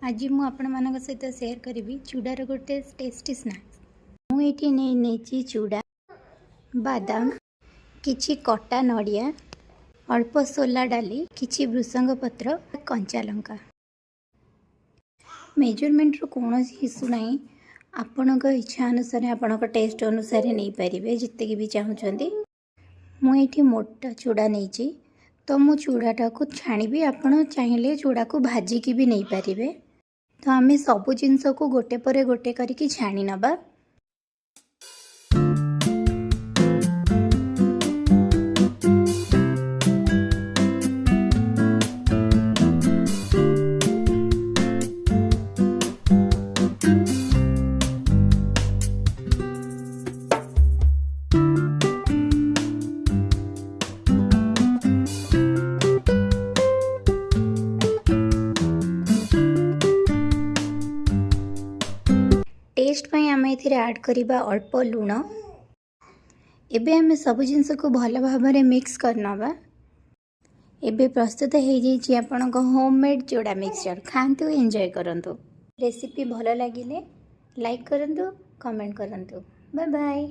आज मु आपण मानक सहित शेयर करी चूड़ार गोटे टेस्टी स्नैक्स। मुझे नहीं चूड़ा बादाम किछि कटा नड़िया अल्प सोला डाली किछि भृषंग पत्र कंचा लंका मेजरमेंट रो कौन इश्यू ना आपण इच्छा अनुसार आपण टेस्ट अनुसार नहीं पारे जिते भी चाहते। मुझे मोटा चूड़ा नहीं तो मु चूड़ाटा को छाणी आपण चाहिए चूड़ा को भाजिकी भी नहीं पारे। तो आम सबू जिनस को गोटे पर गोटे करके छाणी नबा। टेस्ट पे आम ऐड करवा अल्प लुण। एबे आम सब जिनस को भल भाव में मिक्स करनबा। एबे प्रस्तुत हो जाइए आपण होममेड चूड़ा मिक्सचर। खातु एंजॉय करंतु। रेसिपी भल लगिले लाइक करंतु कमेंट करंतु। Bye bye.